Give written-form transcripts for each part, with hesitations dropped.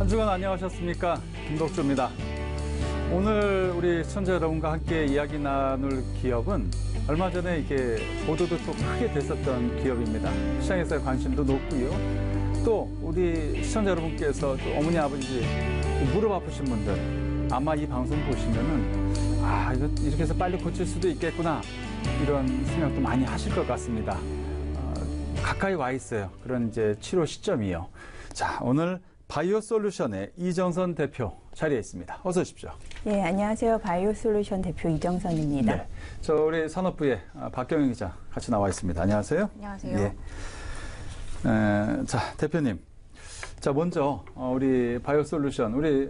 한 주간 안녕하셨습니까? 김덕주입니다. 오늘 우리 시청자 여러분과 함께 이야기 나눌 기업은 얼마 전에 이게 보도도 또 크게 됐었던 기업입니다. 시장에서의 관심도 높고요. 또 우리 시청자 여러분께서 또 어머니 아버지 무릎 아프신 분들 아마 이 방송 보시면은 이거 이렇게 해서 빨리 고칠 수도 있겠구나 이런 생각도 많이 하실 것 같습니다. 가까이 와 있어요. 그런 이제 치료 시점이요. 자, 오늘 바이오솔루션의 이정선 대표 자리에 있습니다. 어서 오십시오. 네, 안녕하세요. 바이오솔루션 대표 이정선입니다. 네, 저 우리 산업부의 박경영 기자 같이 나와 있습니다. 안녕하세요. 안녕하세요. 예. 자, 대표님. 자, 먼저 우리 바이오솔루션, 우리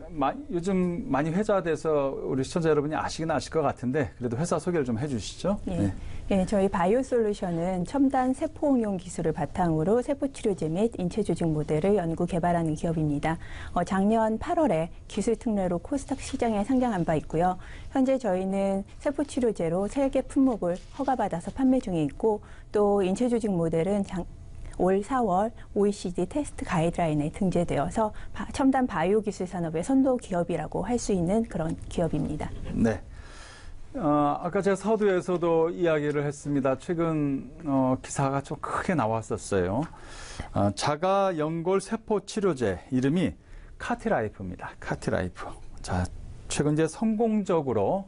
요즘 많이 회자돼서 우리 시청자 여러분이 아시긴 아실 것 같은데 그래도 회사 소개를 좀 해주시죠. 네. 네, 저희 바이오솔루션은 첨단 세포응용 기술을 바탕으로 세포치료제 및 인체조직 모델을 연구 개발하는 기업입니다. 작년 8월에 기술 특례로 코스닥 시장에 상장한 바 있고요. 현재 저희는 세포치료제로 3개 품목을 허가받아서 판매 중에 있고 또 인체조직 모델은 올 4월 OECD 테스트 가이드라인에 등재되어서 첨단 바이오 기술 산업의 선도 기업이라고 할 수 있는 그런 기업입니다. 네. 아까 제가 서두에서도 이야기를 했습니다. 최근 기사가 좀 크게 나왔었어요. 자가 연골 세포 치료제 이름이 카티라이프입니다. 카티라이프. 자, 최근 이제 성공적으로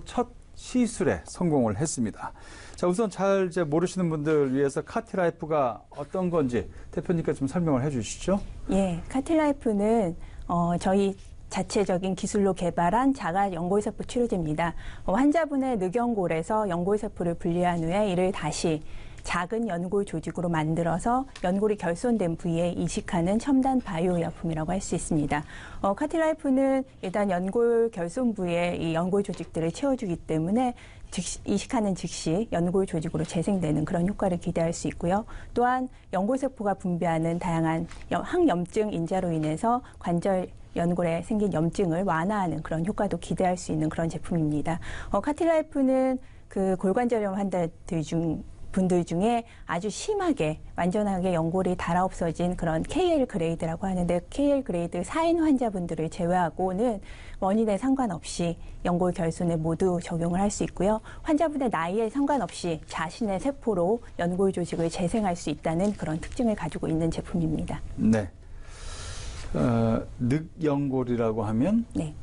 첫 시술에 성공을 했습니다. 자, 우선 잘 이제 모르시는 분들 위해서 카티라이프가 어떤 건지 대표님께 좀 설명을 해주시죠. 예, 카티라이프는 저희 자체적인 기술로 개발한 자가 연골세포 치료제입니다. 환자분의 늑연골에서 연골세포를 분리한 후에 이를 다시 작은 연골 조직으로 만들어서 연골이 결손된 부위에 이식하는 첨단 바이오 의약품이라고 할 수 있습니다. 카티라이프는 일단 연골 결손 부위에 이 연골 조직들을 채워주기 때문에 이식하는 즉시 연골 조직으로 재생되는 그런 효과를 기대할 수 있고요. 또한 연골세포가 분비하는 다양한 항염증 인자로 인해서 관절 연골에 생긴 염증을 완화하는 그런 효과도 기대할 수 있는 그런 제품입니다. 카티라이프는 그 골관절염 분들 중에 아주 심하게 완전하게 연골이 닳아 없어진 그런 KL 그레이드라고 하는데 KL 그레이드 4인 환자분들을 제외하고는 원인에 상관없이 연골 결손에 모두 적용을 할 수 있고요. 환자분의 나이에 상관없이 자신의 세포로 연골 조직을 재생할 수 있다는 그런 특징을 가지고 있는 제품입니다. 네. 늑연골이라고 하면 네.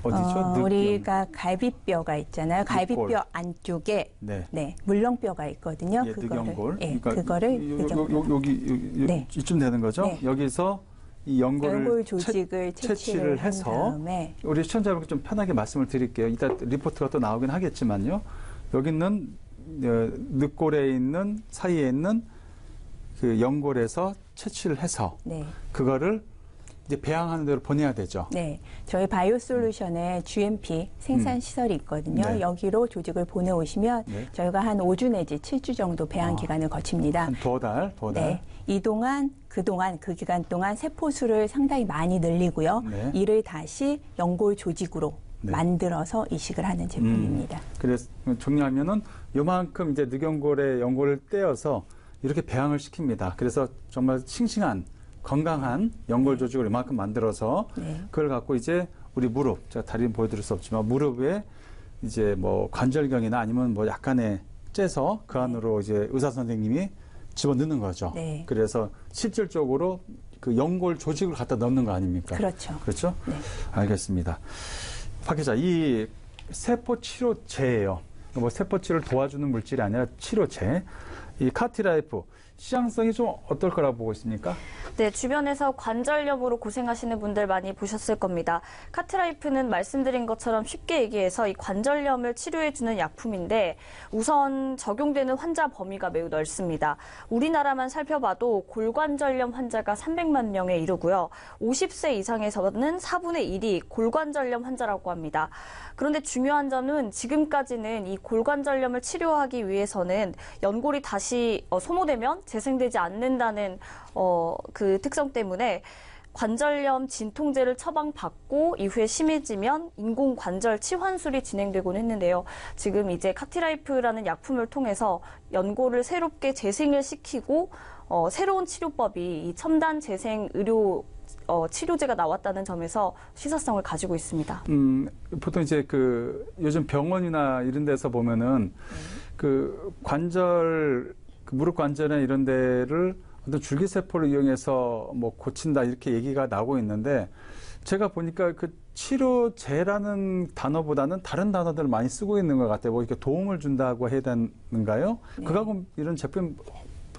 어디죠? 우리가 갈비뼈가 있잖아요. 갈비뼈 안쪽에 네, 물렁뼈가 있거든요. 예, 그거를 늑연골. 그러니까 그거를 늑연골. 여기 네. 이쯤 되는 거죠? 네. 여기서 이 연골 조직을 채취를 해서 다음에 우리 시청자분께 좀 편하게 말씀을 드릴게요. 이따 리포트가 또 나오긴 하겠지만요. 여기 있는 늑골에 있는 사이에 있는 그 연골에서 채취를 해서 그거를 이제 배양하는 대로 보내야 되죠. 네, 저희 바이오솔루션에 GMP 생산 시설이 있거든요. 네. 여기로 조직을 보내오시면 저희가 한 5주 내지 7주 정도 배양 기간을 거칩니다. 한 두어 달. 네, 그 기간 동안 세포 수를 상당히 많이 늘리고요. 이를 다시 연골 조직으로 만들어서 이식을 하는 제품입니다. 그래서 정리하면은 요만큼 이제 늑연골에 연골을 떼어서 이렇게 배양을 시킵니다. 그래서 정말 싱싱한 건강한 연골 조직을 이만큼 만들어서 그걸 갖고 이제 우리 무릎, 제가 다리는 보여드릴 수 없지만 무릎에 이제 뭐 관절경이나 아니면 뭐 약간의 째서 그 안으로 이제 의사 선생님이 집어넣는 거죠. 그래서 실질적으로 그 연골 조직을 갖다 넣는 거 아닙니까? 그렇죠. 그렇죠? 네. 알겠습니다. 박 기자, 이 세포 치료제예요. 뭐 세포 치료를 도와주는 물질이 아니라 치료제. 이 카티라이프 시장성이 좀 어떨 거라고 보고 있습니까? 네, 주변에서 관절염으로 고생하시는 분들 많이 보셨을 겁니다. 카티라이프는 말씀드린 것처럼 쉽게 얘기해서 이 관절염을 치료해주는 약품인데 우선 적용되는 환자 범위가 매우 넓습니다. 우리나라만 살펴봐도 골관절염 환자가 300만 명에 이르고요. 50세 이상에서는 4분의 1이 골관절염 환자라고 합니다. 그런데 중요한 점은 지금까지는 이 골관절염을 치료하기 위해서는 연골이 다시 소모되면 재생되지 않는다는 그 특성 때문에 관절염 진통제를 처방받고 이후에 심해지면 인공관절 치환술이 진행되곤 했는데요. 지금 이제 카티라이프라는 약품을 통해서 연골을 새롭게 재생을 시키고 새로운 치료법이 이 첨단 재생 의료 치료제가 나왔다는 점에서 시사성을 가지고 있습니다. 보통 이제 요즘 병원이나 이런 데서 보면은 관절, 무릎 관절이나 이런 데를 어떤 줄기세포를 이용해서 뭐 고친다 이렇게 얘기가 나오고 있는데 제가 보니까 치료제라는 단어보다는 다른 단어들을 많이 쓰고 있는 것 같아요. 뭐 이렇게 도움을 준다고 해야 되는가요? 네. 그거하고 이런 제품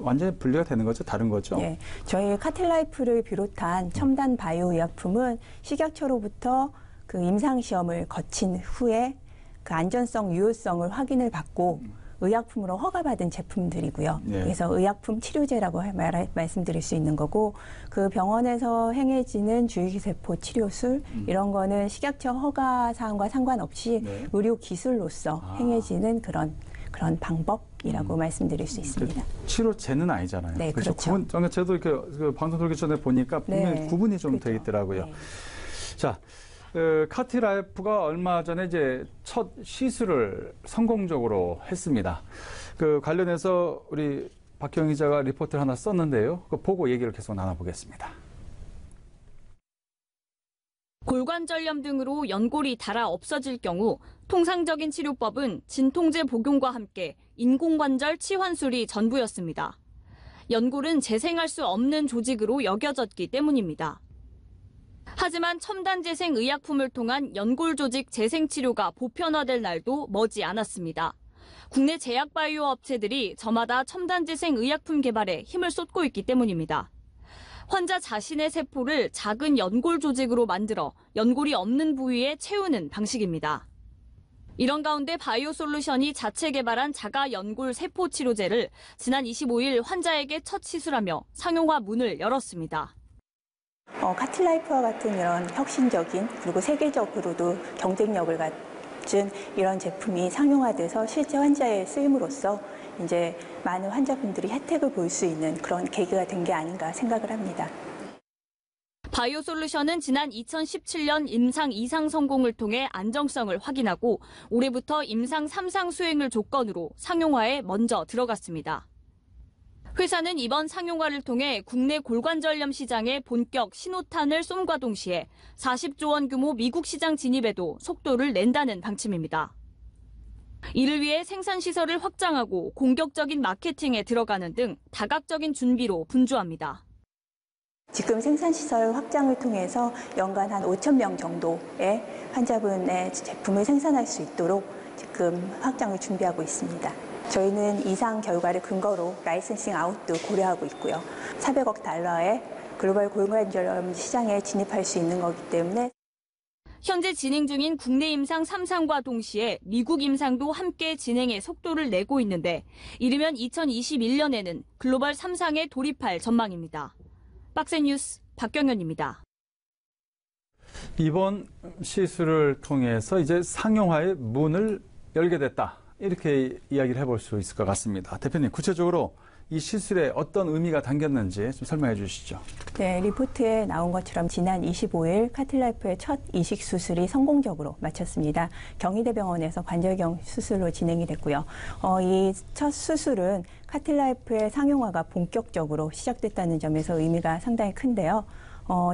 완전히 분리가 되는 거죠? 다른 거죠? 네. 저희 카틸라이프를 비롯한 첨단 바이오 의약품은 식약처로부터 임상시험을 거친 후에 안전성, 유효성을 확인을 받고 의약품으로 허가받은 제품들이고요. 네. 그래서 의약품 치료제라고 말씀드릴 수 있는 거고 그 병원에서 행해지는 줄기세포 치료술 이런 거는 식약처 허가 사항과 상관없이 네. 의료 기술로서 행해지는 그런 방법이라고 말씀드릴 수 있습니다. 치료제는 아니잖아요. 네, 그렇죠. 저도 이렇게 방송 들기 전에 보니까 분명히 네, 구분이 좀 그렇죠. 돼 있더라고요. 네. 자, 카틸라이프가 얼마 전에 이제 첫 시술을 성공적으로 했습니다. 관련해서 우리 박경 기자가 리포트를 하나 썼는데요. 그거 보고 얘기를 계속 나눠보겠습니다. 골관절염 등으로 연골이 닳아 없어질 경우 통상적인 치료법은 진통제 복용과 함께 인공관절 치환술이 전부였습니다. 연골은 재생할 수 없는 조직으로 여겨졌기 때문입니다. 하지만 첨단 재생 의약품을 통한 연골 조직 재생 치료가 보편화될 날도 머지 않았습니다. 국내 제약 바이오 업체들이 저마다 첨단 재생 의약품 개발에 힘을 쏟고 있기 때문입니다. 환자 자신의 세포를 작은 연골 조직으로 만들어 연골이 없는 부위에 채우는 방식입니다. 이런 가운데 바이오솔루션이 자체 개발한 자가 연골 세포 치료제를 지난 25일 환자에게 첫 시술하며 상용화 문을 열었습니다. 카틸라이프와 같은 이런 혁신적인 그리고 세계적으로도 경쟁력을 갖춘 이런 제품이 상용화돼서 실제 환자에 쓰임으로써 이제 많은 환자분들이 혜택을 볼 수 있는 그런 계기가 된 게 아닌가 생각을 합니다. 바이오솔루션은 지난 2017년 임상 2상 성공을 통해 안정성을 확인하고 올해부터 임상 3상 수행을 조건으로 상용화에 먼저 들어갔습니다. 회사는 이번 상용화를 통해 국내 골관절염 시장에 본격 신호탄을 쏨과 동시에 40조 원 규모 미국 시장 진입에도 속도를 낸다는 방침입니다. 이를 위해 생산시설을 확장하고 공격적인 마케팅에 들어가는 등 다각적인 준비로 분주합니다. 지금 생산시설 확장을 통해서 연간 한 5,000명 정도의 환자분의 제품을 생산할 수 있도록 지금 확장을 준비하고 있습니다. 저희는 이상 결과를 근거로 라이센싱 아웃도 고려하고 있고요. 400억 달러의 글로벌 골관절염 시장에 진입할 수 있는 거기 때문에 현재 진행 중인 국내 임상 3상과 동시에 미국 임상도 함께 진행에 속도를 내고 있는데 이르면 2021년에는 글로벌 3상에 돌입할 전망입니다. 박스뉴스 박경현입니다. 이번 시술을 통해서 이제 상용화의 문을 열게 됐다. 이렇게 이야기를 해볼 수 있을 것 같습니다. 대표님, 구체적으로 이 시술에 어떤 의미가 담겼는지 좀 설명해 주시죠. 네, 리포트에 나온 것처럼 지난 25일 카틸라이프의 첫 이식 수술이 성공적으로 마쳤습니다. 경희대병원에서 관절경 수술로 진행이 됐고요. 이 첫 수술은 카틸라이프의 상용화가 본격적으로 시작됐다는 점에서 의미가 상당히 큰데요.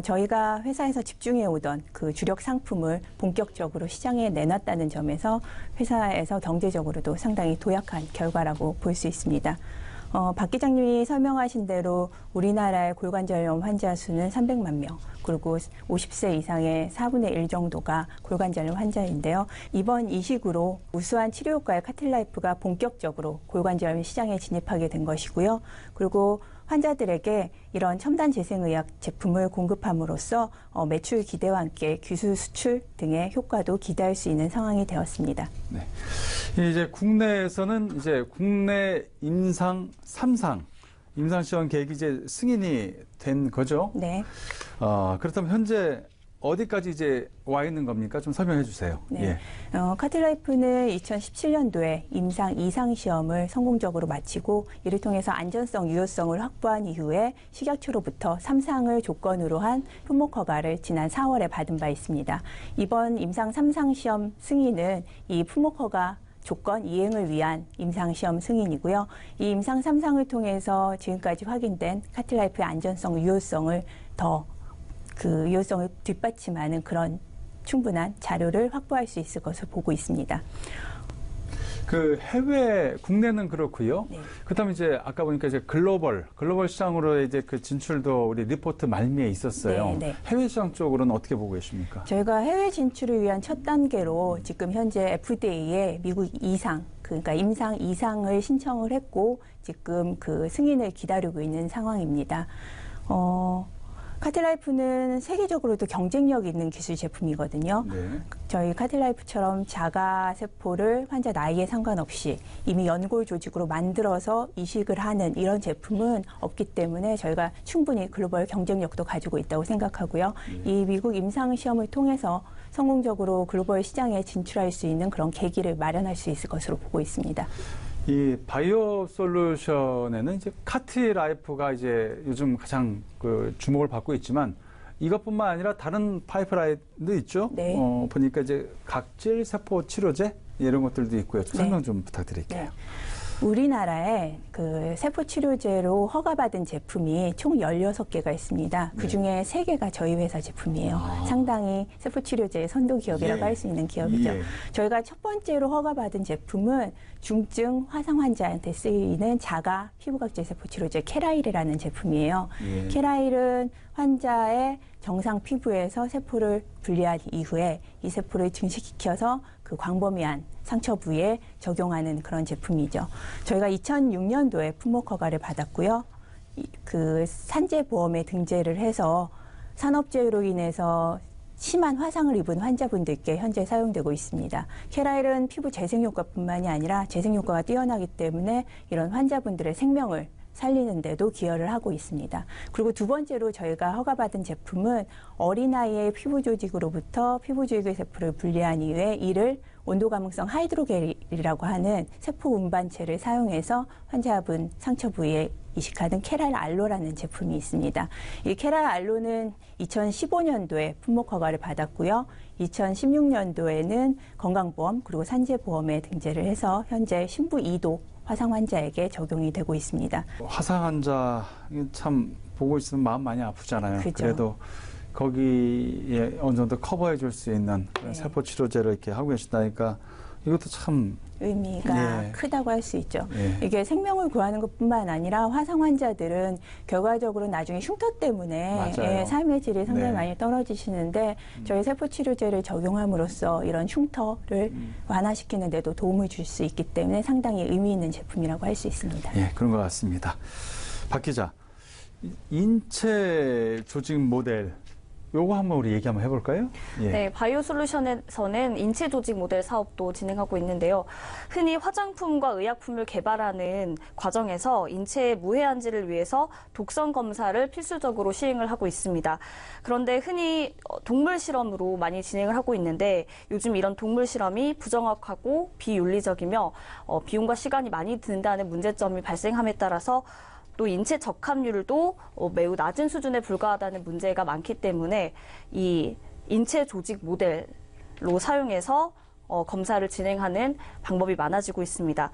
저희가 회사에서 집중해 오던 그 주력 상품을 본격적으로 시장에 내놨다는 점에서 회사에서 경제적으로도 상당히 도약한 결과라고 볼 수 있습니다. 박 기장님이 설명하신 대로 우리나라의 골관절염 환자 수는 300만 명, 그리고 50세 이상의 4분의 1 정도가 골관절염 환자인데요. 이번 이식으로 우수한 치료 효과의 카틸라이프가 본격적으로 골관절염 시장에 진입하게 된 것이고요. 그리고 환자들에게 이런 첨단 재생의학 제품을 공급함으로써 매출 기대와 함께 기술 수출 등의 효과도 기대할 수 있는 상황이 되었습니다. 네. 이제 국내에서는 이제 국내 임상 3상 임상 시험 계획이 이제 승인이 된 거죠? 네. 그렇다면 현재 어디까지 이제 와 있는 겁니까? 좀 설명해 주세요. 네. 예. 카틸라이프는 2017년도에 임상 2상 시험을 성공적으로 마치고 이를 통해서 안전성, 유효성을 확보한 이후에 식약처로부터 3상을 조건으로 한 품목 허가를 지난 4월에 받은 바 있습니다. 이번 임상 3상 시험 승인은 이 품목 허가 조건 이행을 위한 임상시험 승인이고요. 이 임상 3상을 통해서 지금까지 확인된 카틸라이프의 안전성, 유효성을 그 유효성을 뒷받침하는 그런 충분한 자료를 확보할 수 있을 것으로 보고 있습니다. 그 해외, 국내는 그렇고요. 네. 그다음에 이제 아까 보니까 이제 글로벌 시장으로 이제 그 진출도 우리 리포트 말미에 있었어요. 네, 네. 해외 시장 쪽으로는 어떻게 보고 계십니까? 저희가 해외 진출을 위한 첫 단계로 지금 현재 FDA에 미국 그러니까 임상 2상을 신청을 했고 지금 그 승인을 기다리고 있는 상황입니다. 카틸라이프는 세계적으로도 경쟁력 있는 기술 제품이거든요. 네. 저희 카틸라이프처럼 자가세포를 환자 나이에 상관없이 이미 연골 조직으로 만들어서 이식을 하는 이런 제품은 없기 때문에 저희가 충분히 글로벌 경쟁력도 가지고 있다고 생각하고요. 이 미국 임상 시험을 통해서 성공적으로 글로벌 시장에 진출할 수 있는 그런 계기를 마련할 수 있을 것으로 보고 있습니다. 이 바이오 솔루션에는 이제 카티라이프가 이제 요즘 가장 그 주목을 받고 있지만 이것뿐만 아니라 다른 파이프라인도 있죠. 네. 보니까 이제 각질 세포 치료제 이런 것들도 있고요. 좀 설명 좀 부탁드릴게요. 네. 우리나라에 그 세포치료제로 허가받은 제품이 총 16개가 있습니다. 그중에 3개가 저희 회사 제품이에요. 상당히 세포치료제의 선도 기업이라고 예. 할 수 있는 기업이죠. 예. 저희가 첫 번째로 허가받은 제품은 중증 화상 환자한테 쓰이는 자가 피부각질 세포치료제 캐라일이라는 제품이에요. 예. 캐라일은 환자의 정상 피부에서 세포를 분리한 이후에 이 세포를 증식시켜서 그 광범위한 상처 부위에 적용하는 그런 제품이죠. 저희가 2006년도에 품목 허가를 받았고요. 그 산재보험에 등재를 해서 산업재해로 인해서 심한 화상을 입은 환자분들께 현재 사용되고 있습니다. 캐라일은 피부 재생 효과뿐만이 아니라 재생 효과가 뛰어나기 때문에 이런 환자분들의 생명을 살리는 데도 기여를 하고 있습니다. 그리고 두 번째로 저희가 허가받은 제품은 어린아이의 피부 조직으로부터 피부 조직의 세포를 분리한 이후에 이를 온도 감응성 하이드로겔이라고 하는 세포 운반체를 사용해서 환자분 상처 부위에 이식하는 캐랄 알로라는 제품이 있습니다. 이 캐랄 알로는 2015년도에 품목 허가를 받았고요. 2016년도에는 건강보험 그리고 산재보험에 등재를 해서 현재 신부 2도 화상 환자에게 적용이 되고 있습니다. 화상 환자 참 보고 있으면 마음 많이 아프잖아요. 그죠. 그래도 거기에 어느 정도 커버해 줄 수 있는 네. 세포 치료제를 이렇게 하고 계신다니까 이것도 참 의미가 예. 크다고 할 수 있죠. 예. 이게 생명을 구하는 것뿐만 아니라 화상 환자들은 결과적으로 나중에 흉터 때문에 맞아요. 삶의 질이 상당히 네. 많이 떨어지시는데 저희 세포 치료제를 적용함으로써 이런 흉터를 완화시키는 데도 도움을 줄 수 있기 때문에 상당히 의미 있는 제품이라고 할 수 있습니다. 예, 그런 것 같습니다. 박 기자, 인체 조직 모델 요거 한번 우리 얘기 한번 해볼까요? 예. 네, 바이오솔루션에서는 인체 조직 모델 사업도 진행하고 있는데요. 흔히 화장품과 의약품을 개발하는 과정에서 인체의 무해한지를 위해서 독성 검사를 필수적으로 시행을 하고 있습니다. 그런데 흔히 동물 실험으로 많이 진행을 하고 있는데 요즘 이런 동물 실험이 부정확하고 비윤리적이며 비용과 시간이 많이 든다는 문제점이 발생함에 따라서 또 인체 적합률도 매우 낮은 수준에 불과하다는 문제가 많기 때문에 이 인체 조직 모델로 사용해서 검사를 진행하는 방법이 많아지고 있습니다.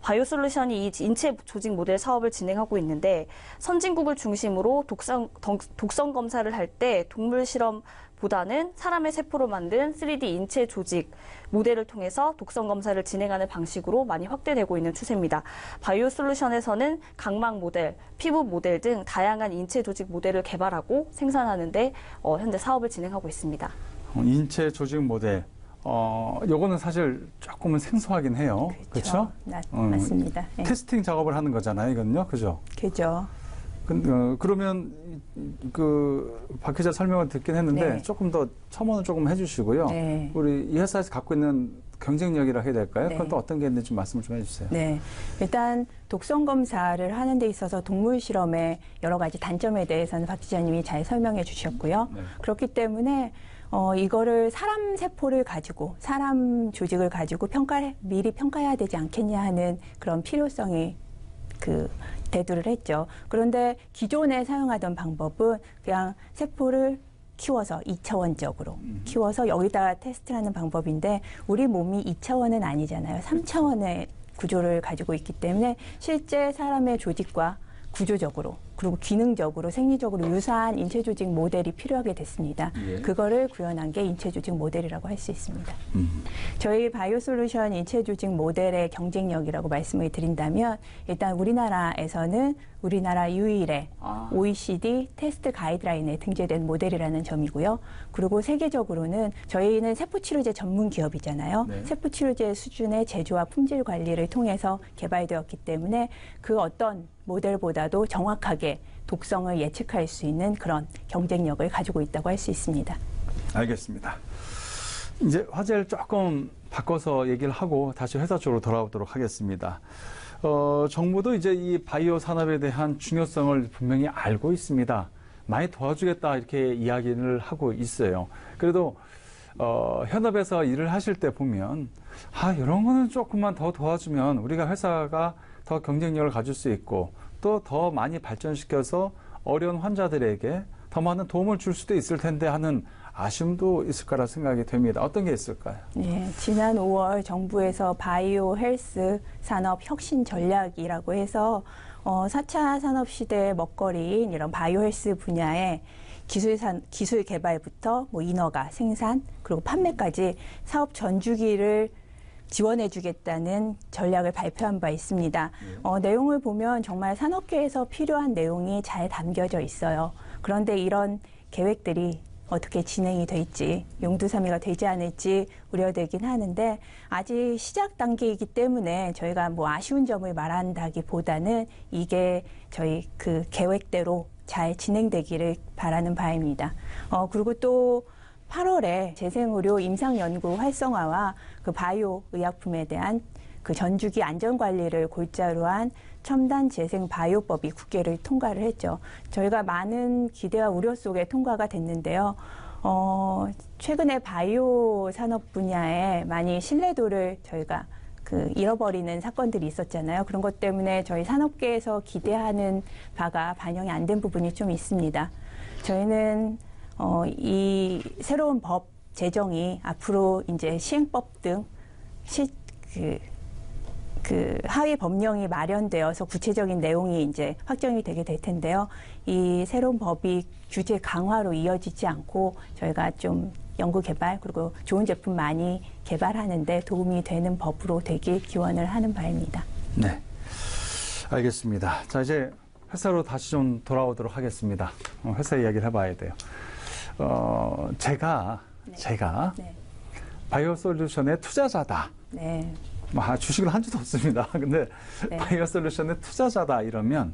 바이오솔루션이 이 인체 조직 모델 사업을 진행하고 있는데 선진국을 중심으로 독성 검사를 할 때 동물 실험보다는 사람의 세포로 만든 3D 인체 조직 모델을 통해서 독성 검사를 진행하는 방식으로 많이 확대되고 있는 추세입니다. 바이오솔루션에서는 각막 모델, 피부 모델 등 다양한 인체 조직 모델을 개발하고 생산하는 데 현재 사업을 진행하고 있습니다. 인체 조직 모델. 요거는 사실 조금은 생소하긴 해요. 그렇죠? 맞습니다. 네. 테스팅 작업을 하는 거잖아요, 이건요. 그죠? 그죠. 그러면 박 기자 설명을 듣긴 했는데 네. 조금 더 첨언을 조금 해주시고요. 네. 우리 이 회사에서 갖고 있는 경쟁력이라 해야 될까요? 네. 그건 또 어떤 게 있는지 좀 말씀을 좀 해주세요. 네. 일단 독성 검사를 하는 데 있어서 동물 실험의 여러 가지 단점에 대해서는 박 기자님이 잘 설명해 주셨고요. 네. 그렇기 때문에 이거를 사람 세포를 가지고 사람 조직을 가지고 미리 평가해야 되지 않겠냐 하는 그런 필요성이 대두를 했죠. 그런데 기존에 사용하던 방법은 그냥 세포를 키워서 2차원적으로 키워서 여기다가 테스트를 하는 방법인데 우리 몸이 2차원은 아니잖아요. 3차원의 구조를 가지고 있기 때문에 실제 사람의 조직과 구조적으로 그리고 기능적으로 생리적으로 유사한 인체 조직 모델이 필요하게 됐습니다. 예. 그거를 구현한 게 인체 조직 모델이라고 할 수 있습니다. 저희 바이오솔루션 인체 조직 모델의 경쟁력이라고 말씀을 드린다면 일단 우리나라에서는 우리나라 유일의 OECD 테스트 가이드라인에 등재된 모델이라는 점이고요. 그리고 세계적으로는 저희는 세포치료제 전문 기업이잖아요. 네. 세포치료제 수준의 제조와 품질 관리를 통해서 개발되었기 때문에 그 어떤 모델보다도 정확하게 독성을 예측할 수 있는 그런 경쟁력을 가지고 있다고 할 수 있습니다. 알겠습니다. 이제 화제를 조금 바꿔서 얘기를 하고 다시 회사 쪽으로 돌아오도록 하겠습니다. 정부도 이제 이 바이오 산업에 대한 중요성을 분명히 알고 있습니다. 많이 도와주겠다 이렇게 이야기를 하고 있어요. 그래도 현업에서 일을 하실 때 보면 이런 거는 조금만 더 도와주면 우리가 회사가 더 경쟁력을 가질 수 있고 또 더 많이 발전시켜서 어려운 환자들에게 더 많은 도움을 줄 수도 있을 텐데 하는 아쉬움도 있을 거라 생각이 됩니다. 어떤 게 있을까요? 네, 지난 5월 정부에서 바이오 헬스 산업 혁신 전략이라고 해서 4차 산업 시대의 먹거리인 이런 바이오 헬스 분야에 기술 개발부터 뭐 인허가, 생산, 그리고 판매까지 사업 전주기를 지원해주겠다는 전략을 발표한 바 있습니다. 내용을 보면 정말 산업계에서 필요한 내용이 잘 담겨져 있어요. 그런데 이런 계획들이 어떻게 진행이 될지, 용두사미가 되지 않을지 우려되긴 하는데 아직 시작 단계이기 때문에 저희가 뭐 아쉬운 점을 말한다기보다는 이게 저희 그 계획대로 잘 진행되기를 바라는 바입니다. 그리고 또 8월에 재생의료 임상연구 활성화와 그 바이오 의약품에 대한 그 전주기 안전관리를 골자로 한 첨단 재생 바이오법이 국회를 통과를 했죠. 저희가 많은 기대와 우려 속에 통과가 됐는데요. 최근에 바이오 산업 분야에 많이 신뢰도를 저희가 잃어버리는 사건들이 있었잖아요. 그런 것 때문에 저희 산업계에서 기대하는 바가 반영이 안 된 부분이 좀 있습니다. 저희는 이 새로운 법 제정이 앞으로 이제 시행법 등 하위 법령이 마련되어서 구체적인 내용이 이제 확정이 되게 될 텐데요. 이 새로운 법이 규제 강화로 이어지지 않고 저희가 좀 연구 개발 그리고 좋은 제품 많이 개발하는데 도움이 되는 법으로 되길 기원을 하는 바입니다. 네, 알겠습니다. 자, 이제 회사로 다시 좀 돌아오도록 하겠습니다. 회사 이야기를 해봐야 돼요. 제가 네. 바이오 솔루션의 투자자다. 네. 주식을 한 주도 없습니다. 근데 네. 바이오 솔루션의 투자자다 이러면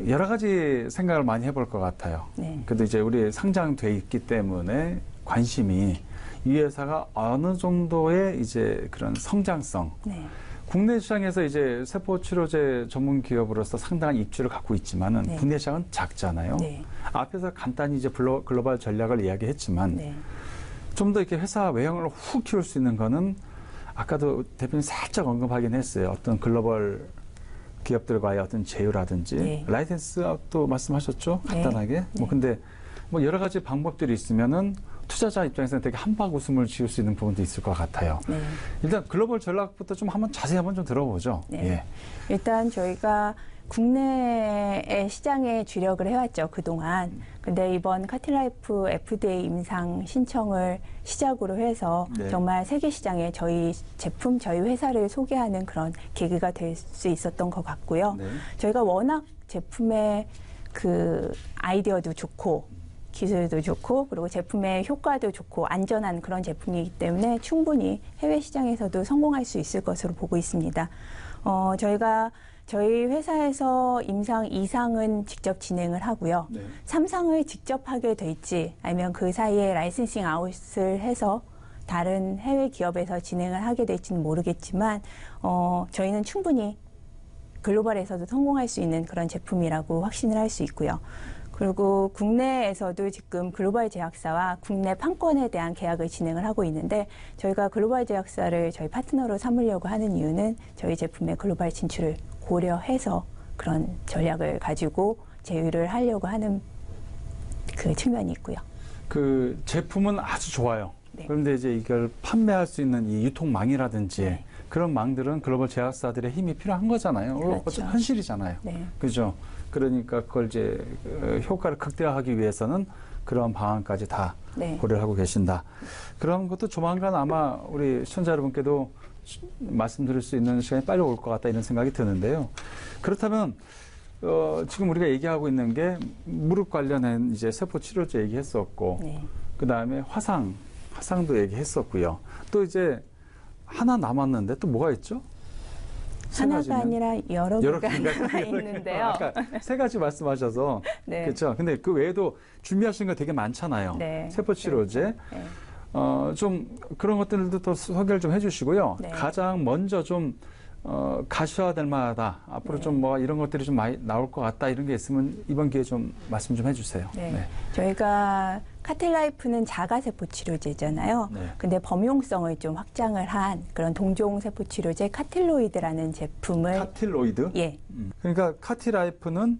여러 가지 생각을 많이 해볼 것 같아요. 네. 그래도 이제 우리 상장돼 있기 때문에 관심이 이 회사가 어느 정도의 이제 그런 성장성, 네. 국내 시장에서 이제 세포 치료제 전문 기업으로서 상당한 입지를 갖고 있지만은 네. 국내 시장은 작잖아요. 네. 앞에서 간단히 이제 글로벌 전략을 이야기했지만 네. 좀 더 이렇게 회사 외형을 훅 키울 수 있는 거는 아까도 대표님 살짝 언급하긴 했어요. 어떤 글로벌 기업들과의 어떤 제휴라든지 네. 라이센스도 말씀하셨죠? 간단하게. 네. 뭐 근데 뭐 여러 가지 방법들이 있으면은 투자자 입장에서는 되게 한박 웃음을 지을 수 있는 부분도 있을 것 같아요. 네. 일단 글로벌 전략부터 좀 자세히 한번 좀 들어보죠. 네. 예. 일단 저희가 국내의 시장에 주력을 해왔죠, 그동안. 근데 이번 카티라이프 FDA 임상 신청을 시작으로 해서 네. 정말 세계 시장에 저희 제품, 저희 회사를 소개하는 그런 계기가 될 수 있었던 것 같고요. 네. 저희가 워낙 제품의 그 아이디어도 좋고 기술도 좋고 그리고 제품의 효과도 좋고 안전한 그런 제품이기 때문에 충분히 해외 시장에서도 성공할 수 있을 것으로 보고 있습니다. 저희가 저희 회사에서 임상 2상은 직접 진행을 하고요. 네. 3상을 직접 하게 될지 아니면 그 사이에 라이센싱 아웃을 해서 다른 해외 기업에서 진행을 하게 될지는 모르겠지만 저희는 충분히 글로벌에서도 성공할 수 있는 그런 제품이라고 확신을 할 수 있고요. 그리고 국내에서도 지금 글로벌 제약사와 국내 판권에 대한 계약을 진행을 하고 있는데 저희가 글로벌 제약사를 저희 파트너로 삼으려고 하는 이유는 저희 제품의 글로벌 진출을 고려해서 그런 전략을 가지고 제휴를 하려고 하는 그 측면이 있고요. 그 제품은 아주 좋아요. 네. 그런데 이제 이걸 판매할 수 있는 이 유통망이라든지 네. 그런 망들은 글로벌 제약사들의 힘이 필요한 거잖아요. 그렇죠. 어쨌든 현실이잖아요. 네. 그죠? 그러니까 그걸 이제 효과를 극대화하기 위해서는 그런 방안까지 다 네. 고려를 하고 계신다. 그런 것도 조만간 아마 우리 시청자 여러분께도 말씀드릴 수 있는 시간이 빨리 올 것 같다 이런 생각이 드는데요. 그렇다면 지금 우리가 얘기하고 있는 게 무릎 관련한 이제 세포 치료제 얘기했었고, 네. 그 다음에 화상도 얘기했었고요. 또 이제 하나 남았는데 또 뭐가 있죠? 세 하나가 가지면? 아니라 여러 개가 개가 있는데요. 아까 세 가지 말씀하셔서 네. 그렇죠. 근데 그 외에도 준비하신 거 되게 많잖아요. 네. 세포 치료제. 네. 좀 그런 것들도 또 소개를 좀 해주시고요. 네. 가장 먼저 좀 가셔야 될 만하다. 앞으로 네. 좀 뭐 이런 것들이 좀 많이 나올 것 같다. 이런 게 있으면 이번 기회에 좀 말씀 좀 해주세요. 네. 저희가 카틸라이프는 자가세포 치료제잖아요. 네. 근데 범용성을 좀 확장을 한 그런 동종세포 치료제 카틸로이드라는 제품을 카틸로이드? 예. 그러니까 카티라이프는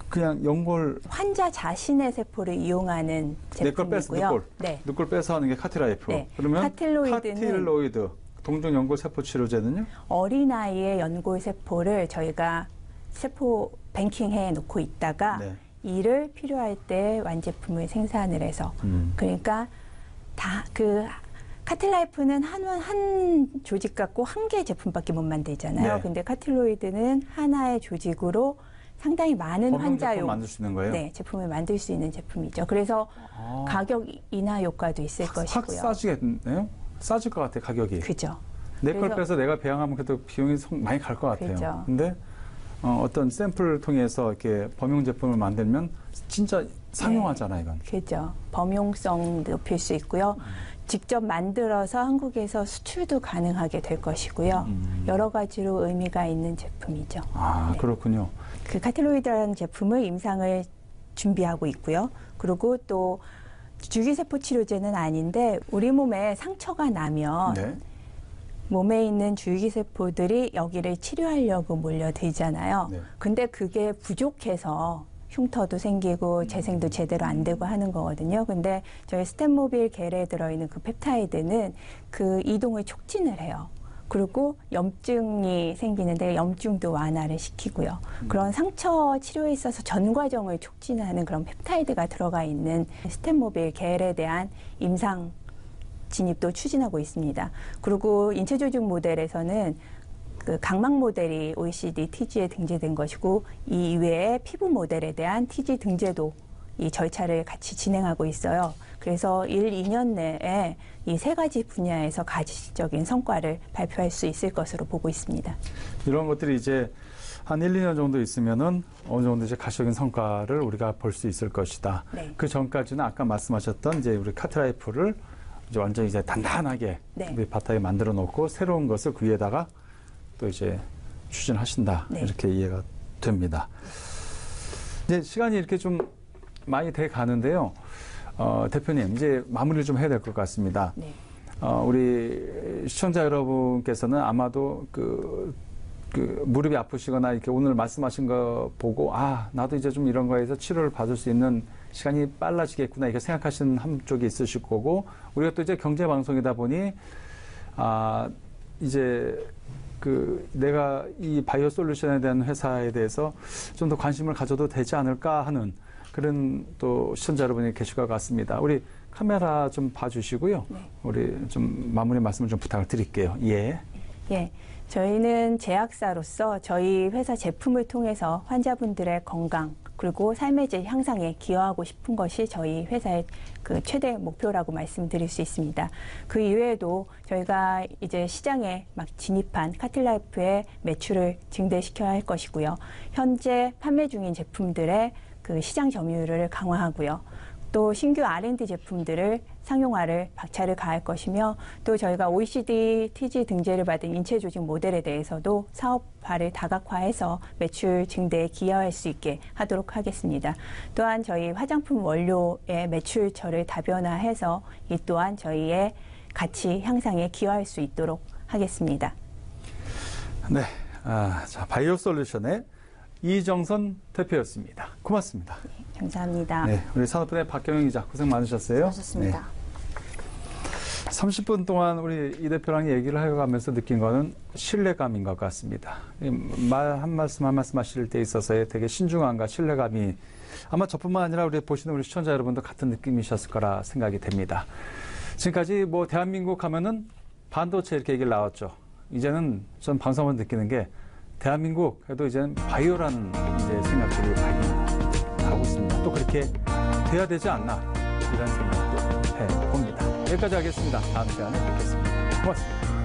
그냥 연골 환자 자신의 세포를 이용하는 내 걸 빼서 제품이고요. 네. 내 걸 빼서 하는 게 카티라이프. 네. 그러면 카틸로이드는 카틸로이드 동종 연골 세포 치료제는요? 어린아이의 연골 세포를 저희가 세포 뱅킹해 놓고 있다가 네. 이를 필요할 때 완제품을 생산을 해서 그러니까 다 그 카틸라이프는 한 조직 갖고 한 개의 제품밖에 못 만들잖아요. 네. 근데 카틸로이드는 하나의 조직으로 상당히 많은 범용 제품 환자용 만들 수 있는 거예요? 네, 제품을 만들 수 있는 제품이죠. 그래서 아. 가격 인하 효과도 있을 확 것이고요. 싸지겠네요? 싸질 것 같아요, 가격이. 그죠. 내 걸 그래서- 빼서 내가 배양하면 그래도 비용이 많이 갈 것 같아요. 그죠. 근데 어떤 샘플을 통해서 이렇게 범용 제품을 만들면 진짜 상용하잖아요, 이건. 그죠. 범용성 높일 수 있고요. 직접 만들어서 한국에서 수출도 가능하게 될 것이고요. 여러 가지로 의미가 있는 제품이죠. 아, 네. 그렇군요. 그 카틸로이드라는 제품을 임상을 준비하고 있고요. 그리고 또 줄기세포 치료제는 아닌데 우리 몸에 상처가 나면 네. 몸에 있는 줄기세포들이 여기를 치료하려고 몰려들잖아요. 네. 근데 그게 부족해서 흉터도 생기고 재생도 제대로 안 되고 하는 거거든요. 근데 저희 스텐모빌 겔에 들어있는 그 펩타이드는 그 이동을 촉진을 해요. 그리고 염증이 생기는데 염증도 완화를 시키고요. 그런 상처 치료에 있어서 전 과정을 촉진하는 그런 펩타이드가 들어가 있는 스텐모빌 겔에 대한 임상 진입도 추진하고 있습니다. 그리고 인체 조직 모델에서는 그 각막 모델이 OECD TG에 등재된 것이고 이 이외에 피부 모델에 대한 TG 등재도 이 절차를 같이 진행하고 있어요. 그래서 1, 2년 내에 이 세 가지 분야에서 가시적인 성과를 발표할 수 있을 것으로 보고 있습니다. 이런 것들이 이제 한 1, 2년 정도 있으면은 어느 정도 이제 가시적인 성과를 우리가 볼 수 있을 것이다. 네. 그 전까지는 아까 말씀하셨던 이제 우리 카트라이프를 이제 완전히 이제 단단하게 네. 우리 바닥에 만들어 놓고 새로운 것을 그 위에다가 또 이제 추진하신다. 네. 이렇게 이해가 됩니다. 이제 시간이 이렇게 좀 많이 돼 가는데요. 대표님, 이제 마무리를 좀 해야 될 것 같습니다. 네. 우리 시청자 여러분께서는 아마도 그 무릎이 아프시거나 이렇게 오늘 말씀하신 거 보고 나도 이제 좀 이런 거에서 치료를 받을 수 있는 시간이 빨라지겠구나 이렇게 생각하시는 한쪽이 있으실 거고 우리가 또 이제 경제 방송이다 보니 이제 내가 이 바이오 솔루션에 대한 회사에 대해서 좀 더 관심을 가져도 되지 않을까 하는 그런 또 시청자 여러분이 계실 것 같습니다. 우리 카메라 좀 봐주시고요. 네. 우리 좀 마무리 말씀을 좀 부탁을 드릴게요. 예. 예. 저희는 제약사로서 저희 회사 제품을 통해서 환자분들의 건강 그리고 삶의 질 향상에 기여하고 싶은 것이 저희 회사의 그 최대 목표라고 말씀드릴 수 있습니다. 그 이외에도 저희가 이제 시장에 막 진입한 카틸라이프의 매출을 증대시켜야 할 것이고요. 현재 판매 중인 제품들의 그 시장 점유율을 강화하고요. 또 신규 R&D 제품들을 상용화를 박차를 가할 것이며 또 저희가 OECD TG 등재를 받은 인체 조직 모델에 대해서도 사업화를 다각화해서 매출 증대에 기여할 수 있게 하도록 하겠습니다. 또한 저희 화장품 원료의 매출처를 다변화해서 이 또한 저희의 가치 향상에 기여할 수 있도록 하겠습니다. 네. 자, 바이오 솔루션의 이정선 대표였습니다. 고맙습니다. 네, 감사합니다. 네, 우리 산업부의 박경영 기자 고생 많으셨어요. 하셨습니다. 30분 동안 우리 이 대표랑 얘기를 해가면서 느낀 거는 신뢰감인 것 같습니다. 말 한 말씀 한 말씀 하실 때 있어서의 되게 신중함과 신뢰감이 아마 저뿐만 아니라 우리 보시는 우리 시청자 여러분도 같은 느낌이셨을 거라 생각이 됩니다. 지금까지 뭐 대한민국 하면은 반도체 이렇게 얘기를 나왔죠. 이제는 전 방송을 느끼는 게 대한민국 해도 이제는 바이오라는 이제 생각들이 많이 나오고 있습니다. 또 그렇게 돼야 되지 않나 이런 생각도 해봅니다. 여기까지 하겠습니다. 다음 시간에 뵙겠습니다. 고맙습니다.